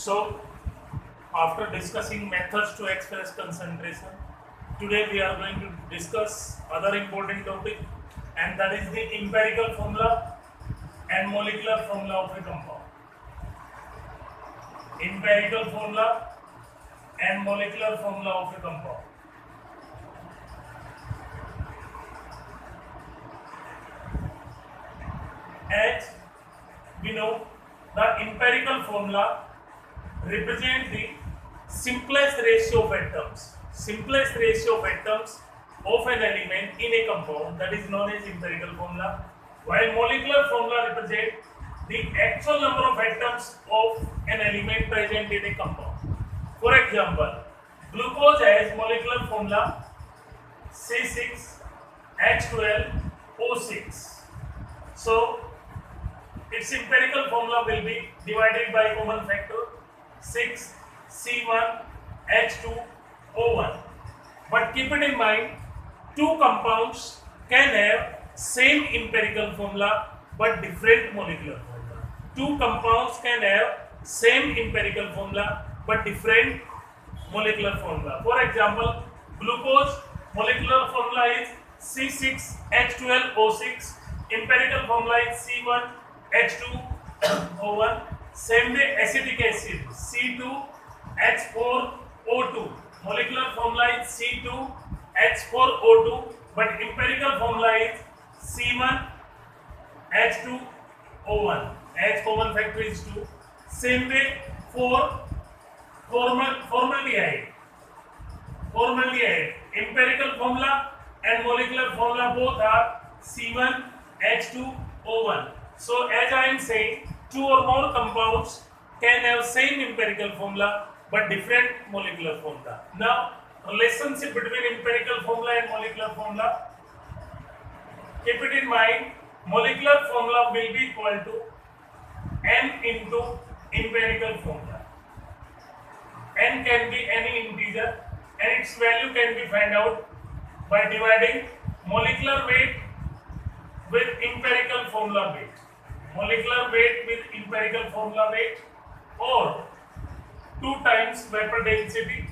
So, after discussing methods to express concentration, today we are going to discuss other important topic, and that is the empirical formula and molecular formula of a compound. Empirical formula and molecular formula of a compound. As we know, the empirical formula represent the simplest ratio of atoms. Simplest ratio of atoms of an element in a compound, that is known as empirical formula, while molecular formula represent the actual number of atoms of an element present in a compound. For example, glucose has molecular formula C6H12O6. So its empirical formula will be divided by common factor 6C1H2O1. But keep it in mind, two compounds can have same empirical formula but different molecular formula. Two compounds can have same empirical formula but different molecular formula. For example, glucose molecular formula is C6H12O6, empirical formula is C1H2O1. Same way acetic acid C2H4O2, molecular formula is C2H4O2, but empirical formula is C1H2O1. H common factor is 2. Same way for formaldehyde, empirical formula and molecular formula both are C1H2O1. So as I am saying, two or more compounds can have same empirical formula but different molecular formula. Now, relationship between empirical formula and molecular formula, keep it in mind, molecular formula will be equal to n into empirical formula. N can be any integer and its value can be found out by dividing molecular weight with empirical formula weight. Molecular weight with empirical formula weight, or 2 times vapor density.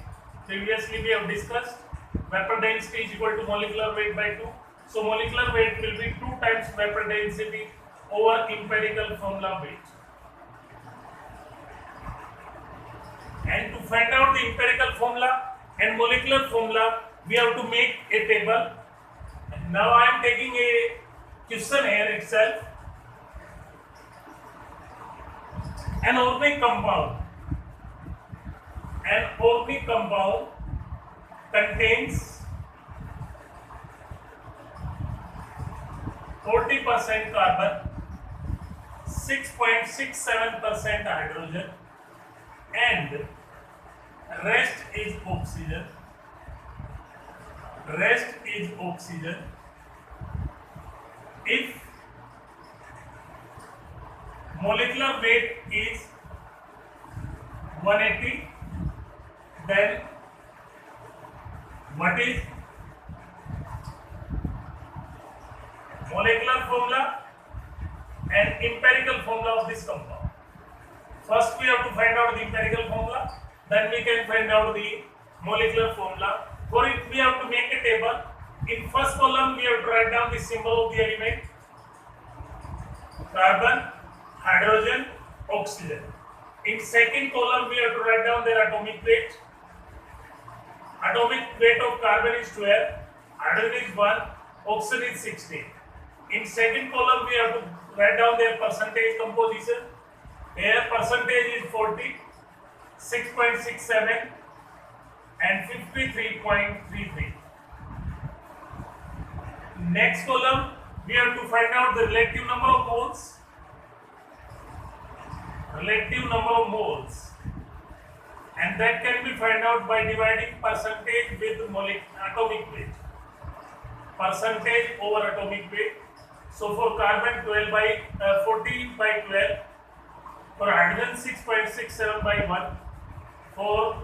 Previously we have discussed vapor density is equal to molecular weight by 2. So molecular weight will be 2 times vapor density over empirical formula weight. And to find out the empirical formula and molecular formula, we have to make a table. Now I am taking a question here itself. An organic compound contains 40% carbon, 6.67% hydrogen, and rest is oxygen. If molecular weight is 180, then what is molecular formula and empirical formula of this compound? First we have to find out the empirical formula, then we can find out the molecular formula. For it we have to make a table. In first column we have to write down the symbol of the element: carbon, hydrogen, oxygen. In second column we have to write down their atomic weight. Atomic weight of carbon is 12, hydrogen is 1, oxygen is 16. In second column we have to write down their percentage composition. Here percentage is 40, 6.67 and 53.33. Next column we have to find out the relative number of moles, and that can be found out by dividing percentage with atomic weight. Percentage over atomic weight. So for carbon 40 by 12, for hydrogen 6.67 by 1, for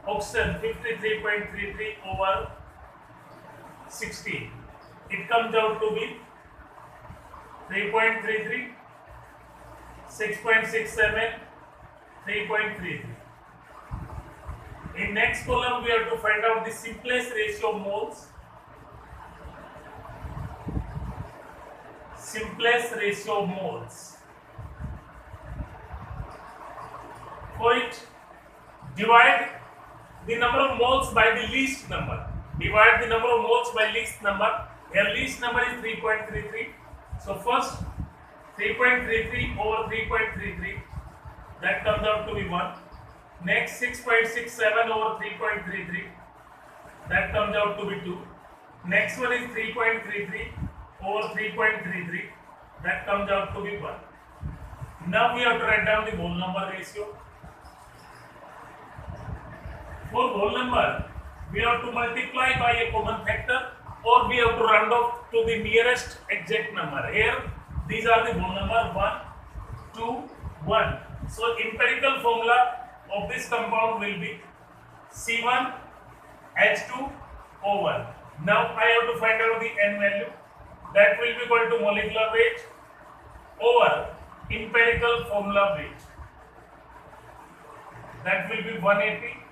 oxygen 53.33 over 16. It comes out to be 3.33, 6.67, 3.33. In next column, we have to find out the simplest ratio of moles. Simplest ratio of moles. For it, divide the number of moles by the least number. Divide the number of moles by least number. Here least number is 3.33. So first 3.33 over 3.33, that comes out to be 1. Next 6.67 over 3.33, that comes out to be 2. Next one is 3.33 over 3.33, that comes out to be 1. Now we have to write down the whole number ratio. For whole number, we have to multiply by a common factor, or we have to round off to the nearest exact number. Here, these are the whole number 1, 2, 1. So, empirical formula of this compound will be C1H2O1. Now, I have to find out the N value. That will be equal to molecular weight over empirical formula weight. That will be 180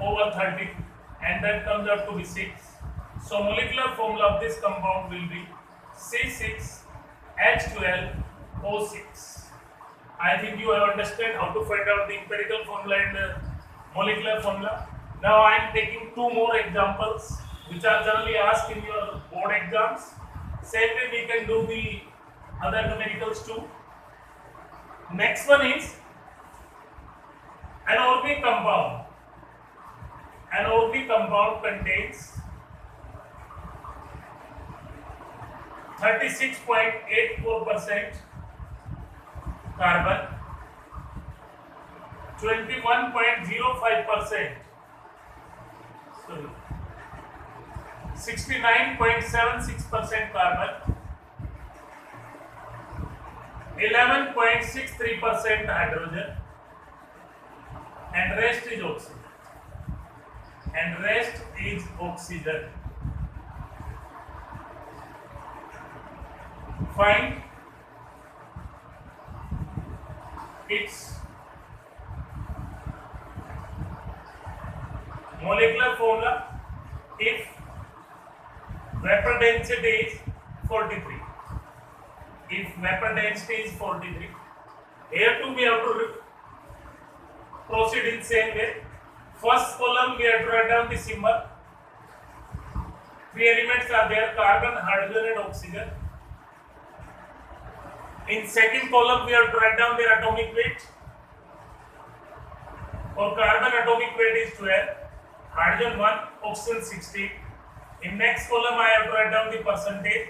over 30, and that comes out to be 6. So molecular formula of this compound will be C6H12O6. I think you have understood how to find out the empirical formula and molecular formula. Now I am taking two more examples which are generally asked in your board exams. Same way we can do the other numericals too. Next one is an organic compound. An organic compound contains 36.84% carbon, 21.05%, 69.76% carbon, 11.63% hydrogen, and rest is oxygen. Find its molecular formula if vapor density is 43. If vapor density is 43, here too we have to proceed in same way. First column we have to write down the symbol. Three elements are there: carbon, hydrogen, and oxygen. In second column we have to write down their atomic weight. For carbon, atomic weight is 12, hydrogen 1, oxygen 16. In next column I have to write down the percentage.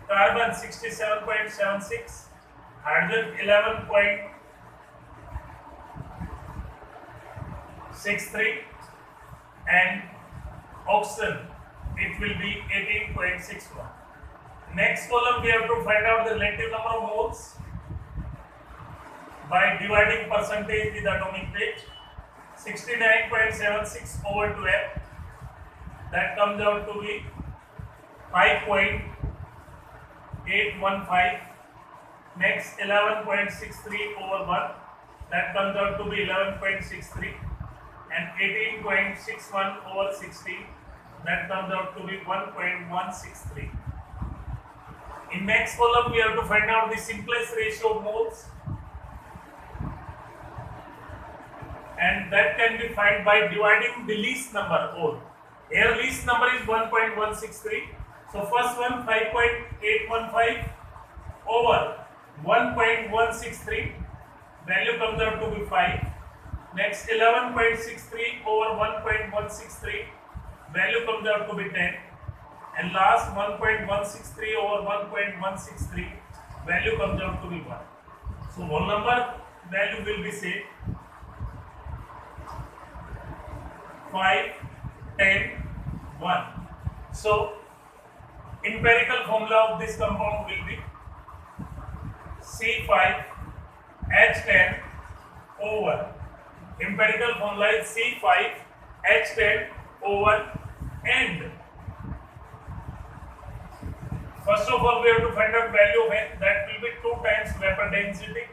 Carbon 67.76, hydrogen 11.63, and oxygen it will be 18.61. Next column we have to find out the relative number of moles by dividing percentage with atomic weight. 69.76 over 12, that comes out to be 5.815. Next 11.63 over 1, that comes out to be 11.63, and 18.61 over 16, that comes out to be 1.163. In next column we have to find out the simplest ratio of moles, and that can be found by dividing the least number over. Here least number is 1.163. So first one 5.815 over 1.163, value comes out to be 5. Next 11.63 over 1.163, value comes out to be 10. And last 1.163 over 1.163, value comes out to be 1. So whole number value will be say 5, 10, 1. So empirical formula of this compound will be C5H10 over, empirical formula is C5H10 over, and first of all we have to find out value of N, that will be 2 times vapor density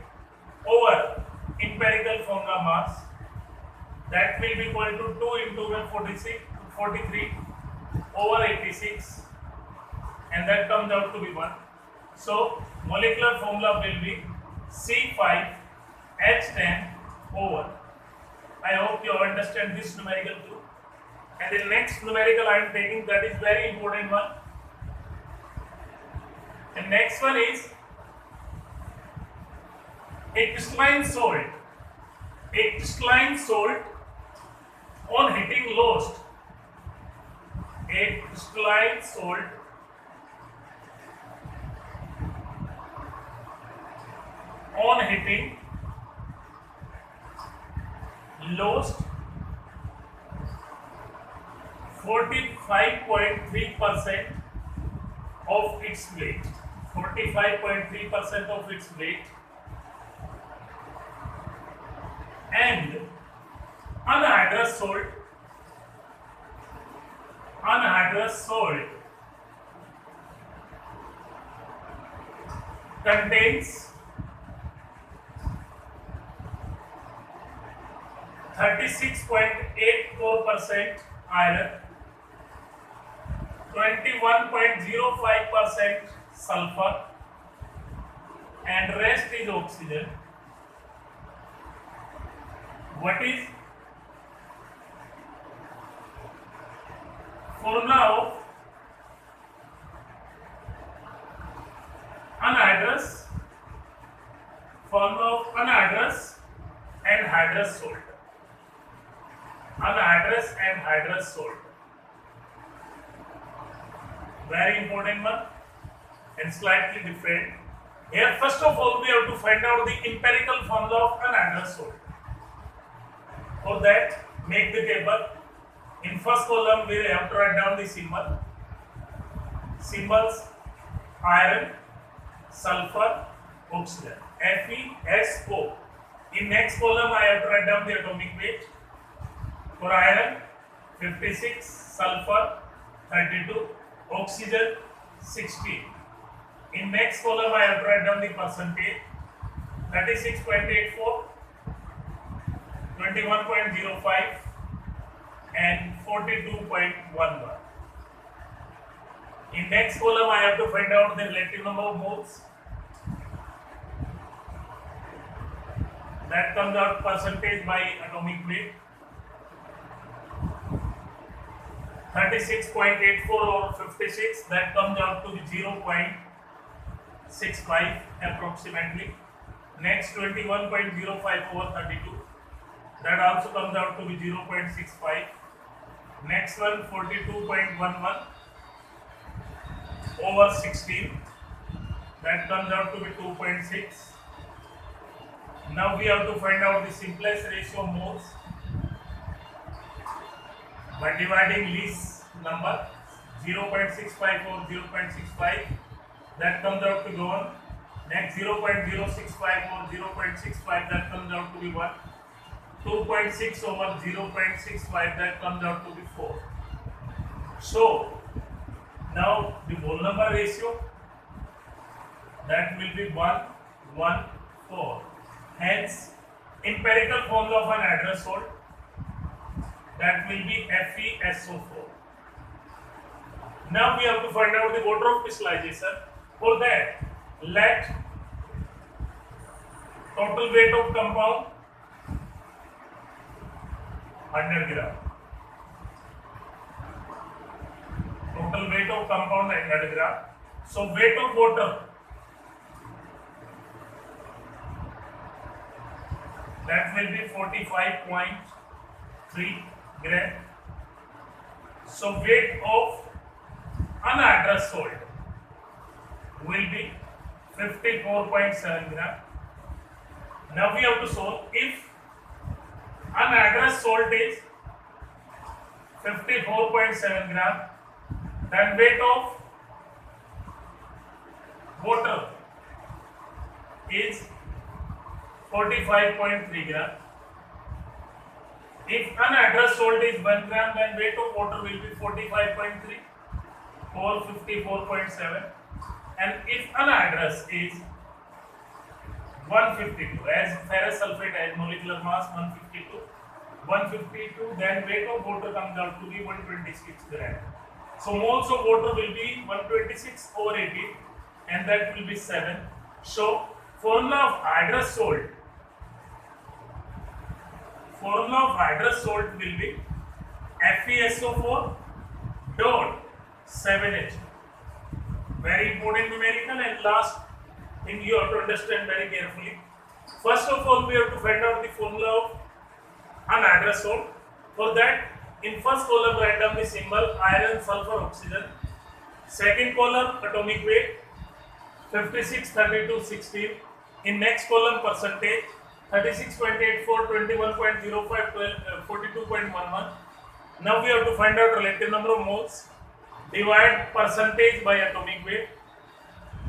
over empirical formula formula mass, that will be equal to 2 into 43 over 86, and that comes out to be 1. So molecular formula will be C5H10 over. I hope you understand this numerical too. And the next numerical I am taking, that is very important one. The next one is a crystalline salt. A crystalline salt on hitting lost. A crystalline salt on hitting lost 45.3% of its weight. 45.3% of its weight, and anhydrous salt contains 36.84% iron, 21.05% sulfur, and rest is oxygen. What is formula of anhydrous and hydrous salt? Anhydrous and hydrous salt. Very important one and slightly different. Here, first of all, we have to find out the empirical formula of anhydrous salt. For that, make the table. In first column, we have to write down the symbols: iron, sulfur, oxygen, FeSO. In next column, I have to write down the atomic weight. For iron, 56, sulfur, 32, oxygen, 16. In next column, I have to write down the percentage: 36.84, 21.05, and 42.11. In next column, I have to find out the relative number of moles. That comes out percentage by atomic weight. 36.84 over 56, that comes out to be 0.65 approximately. Next, 21.05 over 32, that also comes out to be 0.65. Next one, 42.11 over 16, that comes out to be 2.6. Now we have to find out the simplest ratio of moles by dividing least number, 0.65 over 0.65, that comes out to be 1. Next, 0.065 over 0.65, that comes out to be 1. 2.6 over 0.65, that comes out to be 4. So now the whole number ratio, that will be 1, 1, 4. Hence, empirical formula of anhydrous salt, that will be FeSO4. Now we have to find out the order of crystallization. For that, let total weight of compound 100 gram. Total weight of compound 100 gram. So weight of water, that will be 45.3 gram. So weight of anhydrous salt will be 54.7 gram. Now we have to solve. If anhydrous salt is 54.7 gram, then weight of water is 45.3 gram. If anhydrous salt is 1 gram, then weight of water will be 45.3 or 54.7. And if anhydrous is 152. As ferrous sulfate has molecular mass 152. 152. Then weight of water comes out to be 126 gram. So moles of water will be 126 over 18, and that will be 7. So formula of hydrous salt. Formula of hydrous salt will be FeSO4 dot 7H. Very important numerical, and last thing you have to understand very carefully. First of all, we have to find out the formula of anhydrous salt. For that, in first column write down the symbol iron, sulfur, oxygen. Second column atomic weight 56, 32, 16. In next column percentage 36.84, 21.05, 42.11. Now we have to find out relative number of moles. Divide percentage by atomic weight.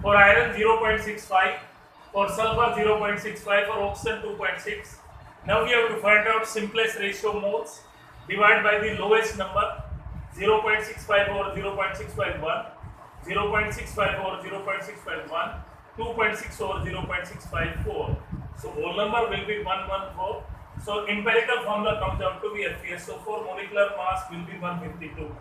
For iron 0.65, for sulfur 0.65, for oxygen 2.6. Now we have to find out simplest ratio moles. Divide by the lowest number 0.65 over 0.651, 0.65 over 0.651, 2.6 over 0.654. So whole number will be 114. So empirical formula comes out to be FeSO4, molecular mass will be 152.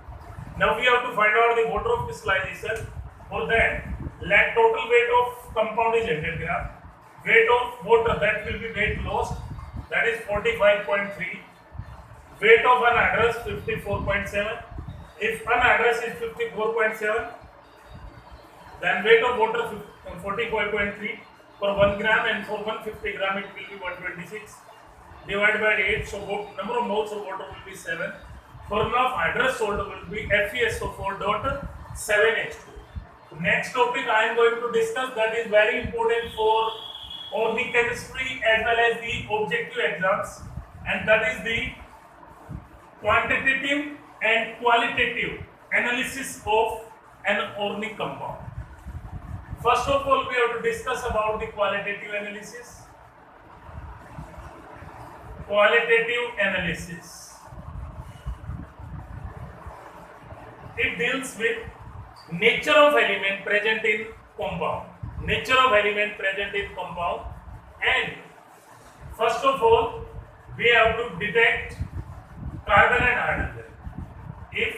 Now we have to find out the water of crystallization. For that, let total weight of compound is 100 gram. Weight of water, that will be weight lost, that is 45.3. Weight of anhydrous 54.7. If anhydrous is 54.7, then weight of water 45.3 for 1 gram, and for 150 gram it will be 126. Divided by 8, so number of moles of water will be 7. Formula of hydrous salt will be FeSO4 dot 7H2. Next topic I am going to discuss, that is very important for organic chemistry as well as the objective exams, and that is the quantitative and qualitative analysis of an organic compound. First of all, we have to discuss about the qualitative analysis. Qualitative analysis. It deals with nature of element present in compound. Nature of element present in compound, and first of all, we have to detect carbon and hydrogen. If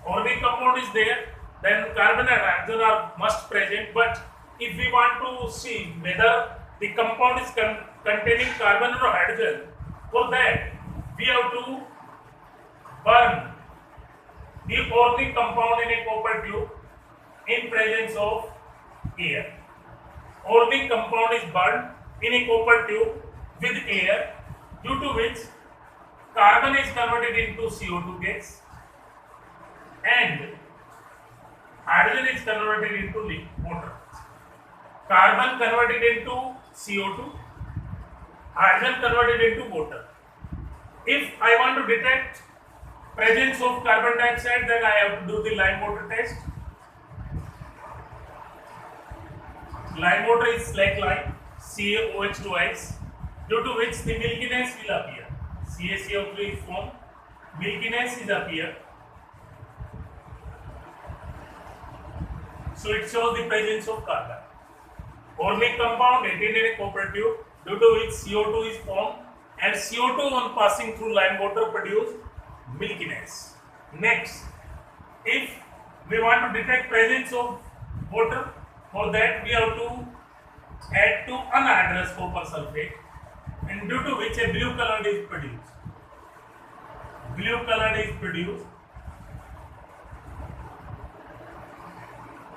organic compound is there, then carbon and hydrogen are must present. But if we want to see whether the compound is containing carbon or hydrogen, for that we have to burn the organic compound in a copper tube in presence of air. Organic compound is burned in a copper tube with air, due to which carbon is converted into CO2 gas and hydrogen is converted into water. Carbon converted into CO2, hydrogen converted into water. If I want to detect presence of carbon dioxide, then I have to do the lime water test. Lime water is like lime, CaOH2 due to which the milkiness will appear. CaCO3 is formed, milkiness is appear. So it shows the presence of carbon. Organic compound contained in a copper tube, due to which CO2 is formed, and CO2 on passing through lime water produce milkiness. Next, if we want to detect presence of water, for that we have to add to anhydrous copper sulfate, and due to which a blue color is produced. Blue color is produced.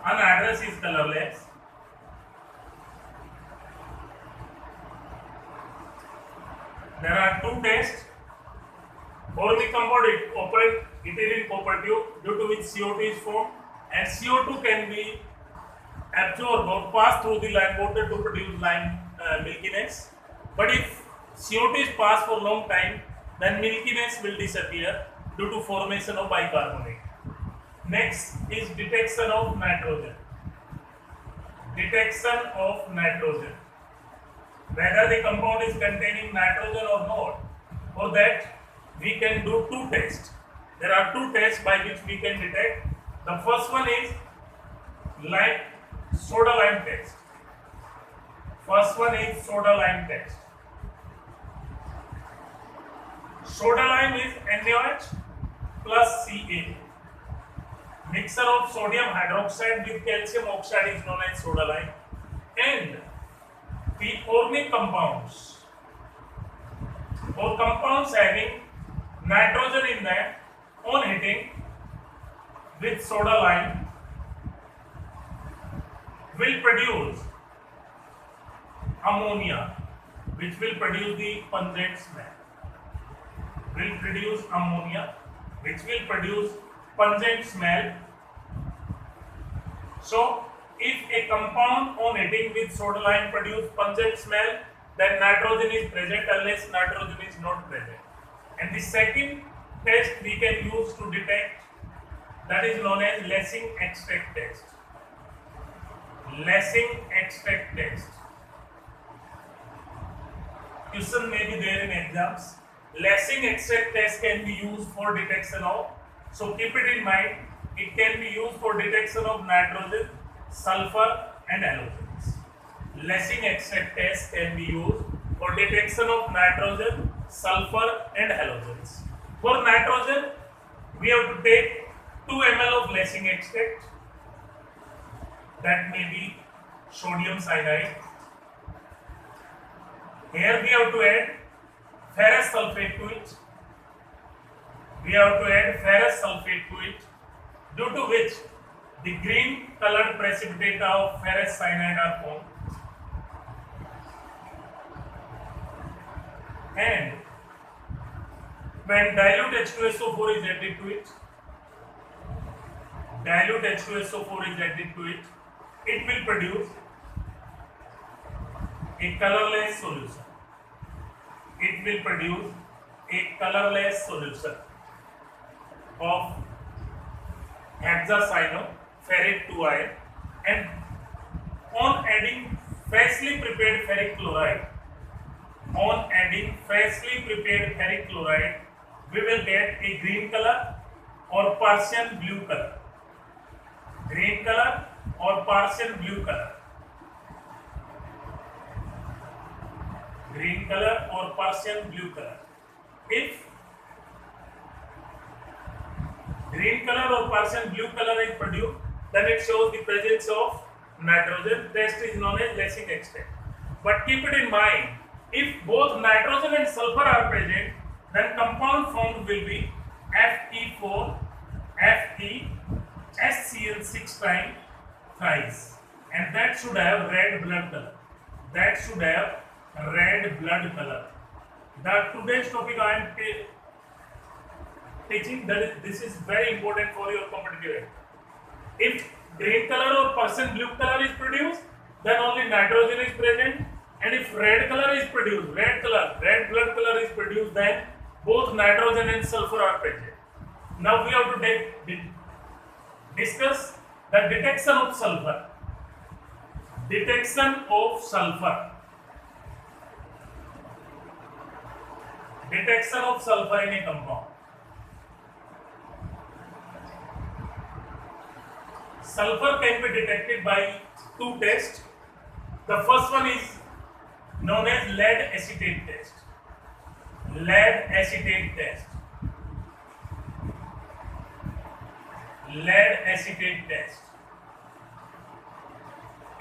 Anhydrous is colorless. There are two tests. Organic compound it is in copper tube, due to which CO2 is formed, and CO2 can be absorbed or pass through the lime water to produce lime milkiness. But if CO2 is passed for a long time, then milkiness will disappear due to formation of bicarbonate. Next is detection of nitrogen. Detection of nitrogen. Whether the compound is containing nitrogen or not. For that, we can do two tests. There are two tests by which we can detect. The first one is soda lime test. First one is soda lime test. Soda lime is NaOH plus Ca. Mixture of sodium hydroxide with calcium oxide is known as soda lime. And the organic compounds or compounds having nitrogen in them on heating with soda lime will produce ammonia, which will produce the pungent smell. Will produce ammonia, which will produce pungent smell. So, if a compound on heating with soda lime produce pungent smell, then nitrogen is present unless nitrogen is not present. And the second test we can use to detect, that is known as Lessing extract test. Lessing extract test. Question may be there in exams. Lessing extract test can be used for detection of, so keep it in mind, it can be used for detection of nitrogen, sulfur and halogens. Lessing extract test can be used for detection of nitrogen, sulfur and halogens. For nitrogen, we have to take 2 ml of Lessing extract, that may be sodium cyanide. Here we have to add ferrous sulfate to it. We have to add ferrous sulfate to it, due to which the green colored precipitate of ferrous cyanide are formed. And when dilute H2SO4 is added to it, it will produce a colorless solution. It will produce a colorless solution of hexacyanoferric 2 ion, and on adding freshly prepared ferric chloride, we will get a green color or Persian blue color. Green color or Persian blue color. Green color or Persian blue color. If green color or Persian blue color is produced, then it shows the presence of nitrogen. Test is known as Lessing extract. But keep it in mind, if both nitrogen and sulfur are present, then compound formed will be Fe4 Fe HCl 6 times thrice, and that should have red blood color. The today's topic I am teaching, this is very important for your competitive exam. If green color or Persian blue color is produced, then only nitrogen is present, and if red color is produced, red blood color is produced, then both nitrogen and sulfur are present. Now we have to discuss the detection of sulfur. Detection of sulfur in a compound. Sulfur can be detected by 2 tests. The first one is known as lead acetate test.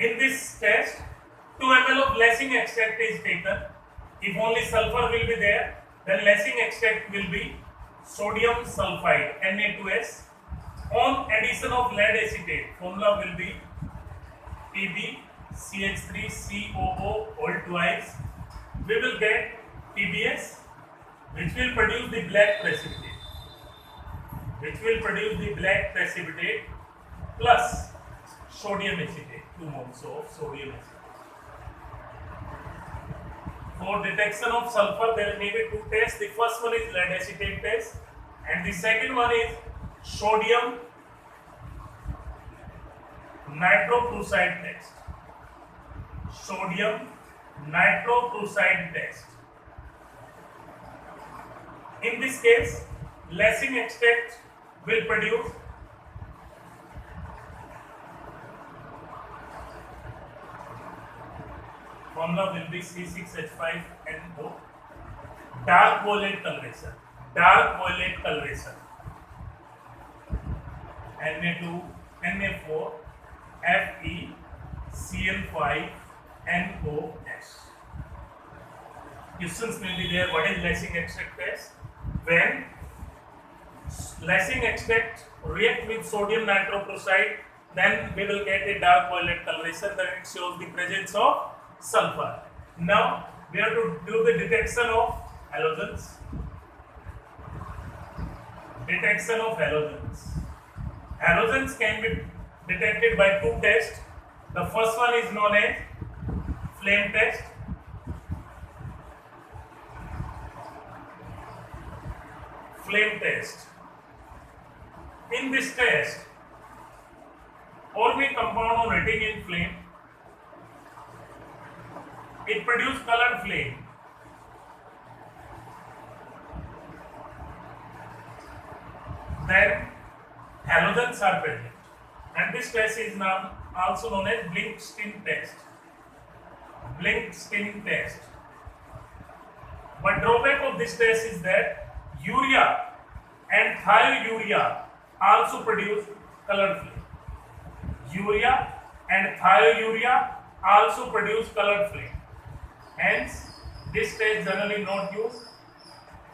In this test, 2 ml of Lessing extract is taken. If only sulfur will be there, then Lessing extract will be sodium sulfide, Na2S. On addition of lead acetate, formula will be PbCH3COO all twice. We will get PbS, which will produce the black precipitate, plus sodium acetate, 2 moles of sodium acetate. For detection of sulfur, there may be 2 tests. The first one is lead acetate test, and the second one is sodium nitroprusside test. In this case, Lessing extract will produce the C6H5NO. Dark violet coloration. Dark violet coloration. Na2, Na4, FeCl5NOS. Questions will be there. What is lysine extract test? When lysine extract react with sodium nitroprusside, then we will get a dark violet coloration. Then it shows the presence of sulfur. Now we have to do the detection of halogens. Detection of halogens. Halogens can be detected by two tests. The first one is known as flame test. Flame test. In this test, organic compound on hitting in flame, it produces colored flame. Then halogens are present, and this test is now also known as Blink-Stin test. Blink-Stin test. But drawback of this test is that urea and thiourea also produce colored flame. Urea and thiourea also produce colored flame. Hence, this test generally not used.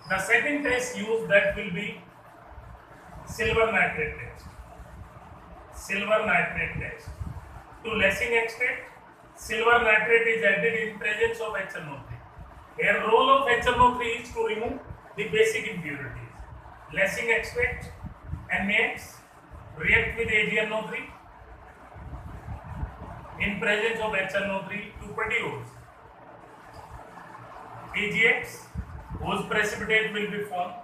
The second test used, that will be silver nitrate test. Silver nitrate test. To lysine extract, silver nitrate is added in presence of HNO3. Here, role of HNO3 is to remove the basic impurities. Lysine extract NaX react with AgNO3 in presence of HNO3 to produce AgX, whose precipitate will be formed.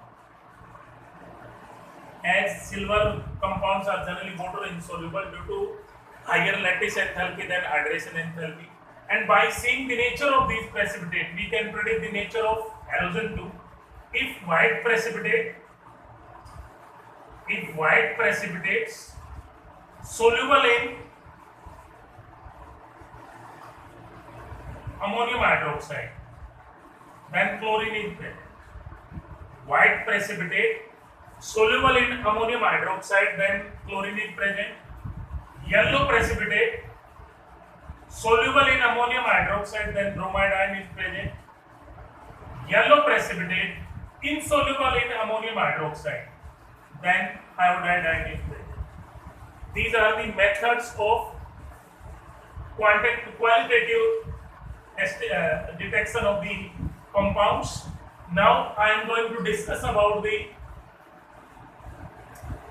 As silver compounds are generally water insoluble due to higher lattice enthalpy than hydration enthalpy, and by seeing the nature of these precipitate, we can predict the nature of halogen too. If white precipitates soluble in ammonium hydroxide, then chlorine is present. White precipitate soluble in ammonium hydroxide, then chlorine is present. Yellow precipitate soluble in ammonium hydroxide, then bromide ion is present. Yellow precipitate insoluble in ammonium hydroxide, then iodide ion is present. These are the methods of qualitative detection of the compounds. Now I am going to discuss about the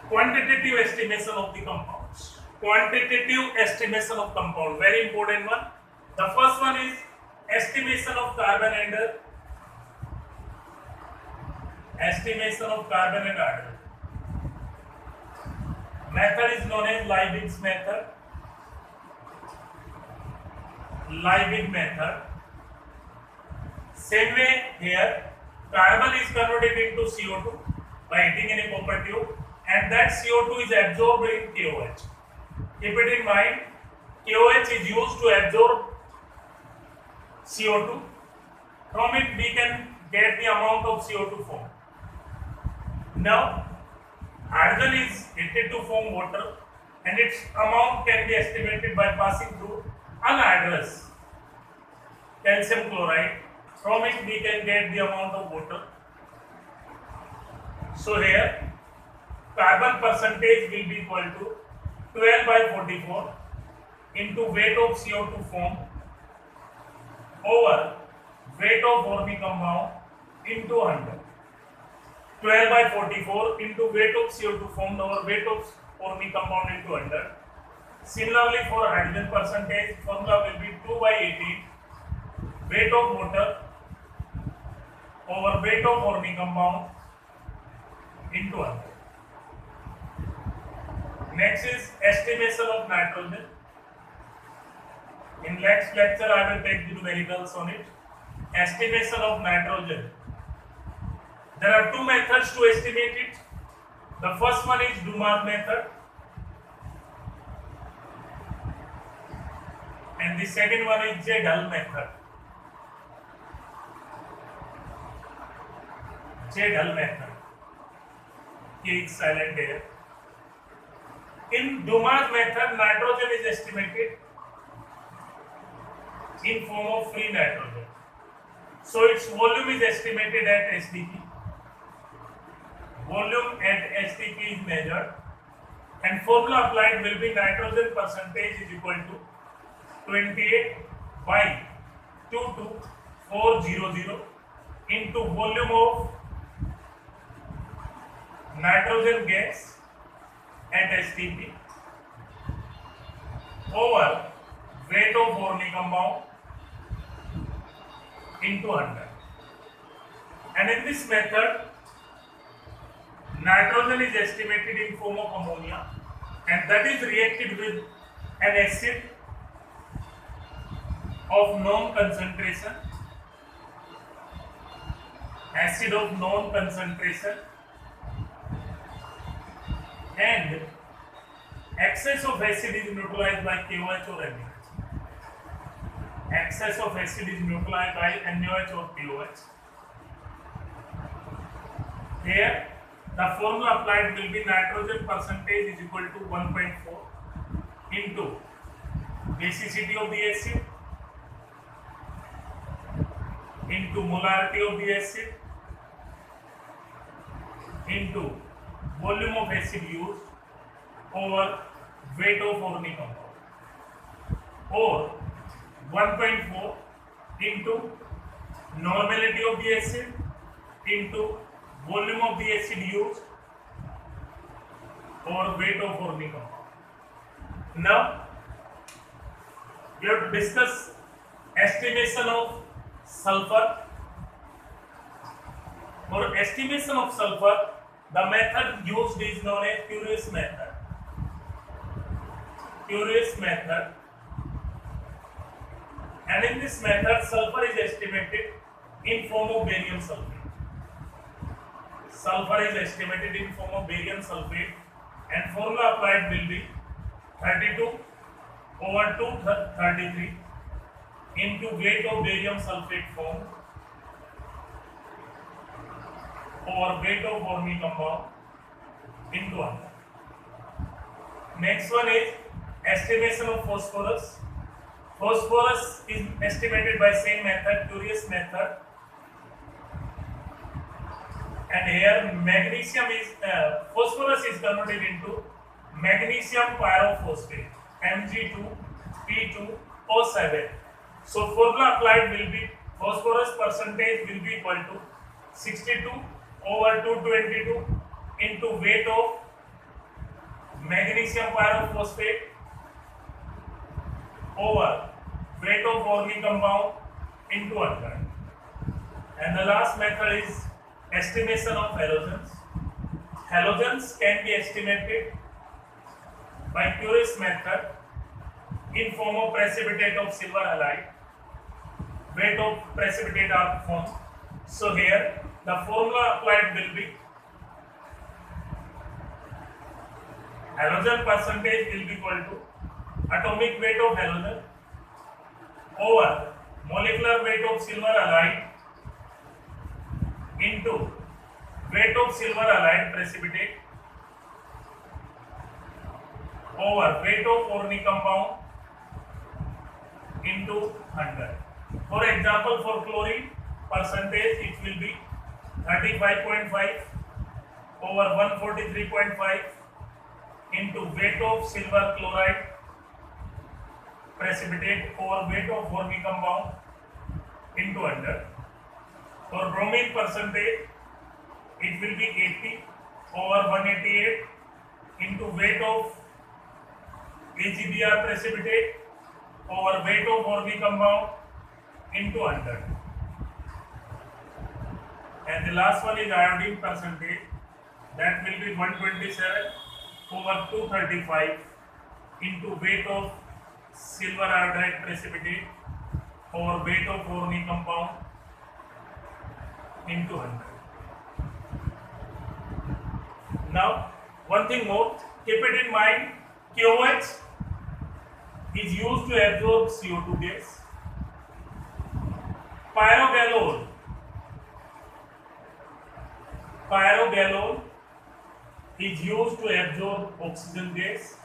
quantitative estimation of the compounds. Quantitative estimation of compound, very important one. The first one is estimation of carbon and hydrogen. Method is known as Liebig's method. Liebig method. Same way here, carbon is converted into CO2 by heating in a copper tube, and that CO2 is absorbed in KOH. Keep it in mind, KOH is used to absorb CO2. From it we can get the amount of CO2 formed. Now, hydrogen is heated to form water, and its amount can be estimated by passing through anhydrous calcium chloride. From it we can get the amount of water. So here, carbon percentage will be equal to 12/44 into weight of CO2 formed over weight of organic compound into 100. 12/44 into weight of CO2 formed over weight of organic compound into 100. Similarly, for hydrogen percentage, formula will be 2/18 weight of water over weight of organic compound into 100. Next is estimation of nitrogen. In next lecture, I will take the numericals on it. Estimation of nitrogen. There are two methods to estimate it. The first one is Dumas method, and the second one is J-Dull method. Jagel method. K is silent here. In Dumas method, nitrogen is estimated in form of free nitrogen. So its volume is estimated at STP. Volume at STP is measured, and formula applied will be nitrogen percentage is equal to 28 by 22400 into volume of nitrogen gas at STP over weight of Vorni compound into 100. And in this method, nitrogen is estimated in form of ammonia, and that is reacted with an acid of known concentration, and excess of acid is neutralized by KOH or NaOH. Excess of acid is neutralized by NaOH or KOH. Here, the formula applied will be nitrogen percentage is equal to 1.4 into basicity of the acid into molarity of the acid into volume of acid used over weight of Vorni compound, or 1.4 into normality of the acid into volume of the acid used or weight of Vorni compound. Now we have to discuss estimation of sulfur. For estimation of sulfur, the method used is known as Curies method. Curies method. And in this method, sulfur is estimated in form of barium sulfate. Sulfur is estimated in form of barium sulfate, and formula applied will be 32 over 233 into weight of barium sulfate form over weight of Vorni compound into 100. Next one is estimation of phosphorus. Phosphorus is estimated by same method, Curies method. And here magnesium is phosphorus is converted into magnesium pyrophosphate, Mg2P2O7. So formula applied will be phosphorus percentage will be equal to 62 over 222 into weight of magnesium pyrophosphate over weight of Vorni compound into 100. And the last method is estimation of halogens. Halogens can be estimated by Curies method in form of precipitate of silver halide, weight of precipitate are formed. So here the formula applied will be halogen percentage will be equal to atomic weight of halogen over molecular weight of silver halide into weight of silver halide precipitate over weight of Vorni compound into 100. For example, for chlorine percentage it will be 35.5 over 143.5 into weight of silver chloride precipitate over weight of Vorni compound into 100. For bromine percentage it will be 80 over 188 into weight of AgBr precipitate over weight of Vorni compound into 100. And the last one is iodine percentage, that will be 127 over 235 into weight of silver iodide precipitate over weight of Vorni compound into 100. Now, one thing more, keep it in mind, KOH is used to absorb CO2 gas. Pyrogalol Pyrogalone is used to absorb oxygen gas.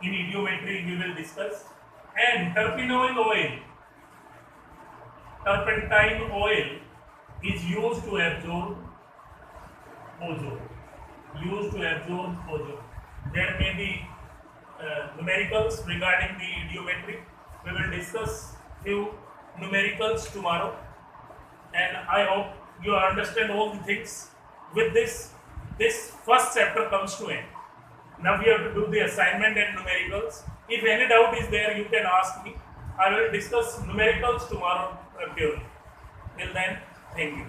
In idiometry we will discuss. And turpentine oil is used to absorb ozone. There may be numericals regarding the idiometry. We will discuss few numericals tomorrow, and I hope you understand all the things. With this first chapter comes to end. Now we have to do the assignment and numericals. If any doubt is there, you can ask me. I will discuss numericals tomorrow purely. Till then, thank you.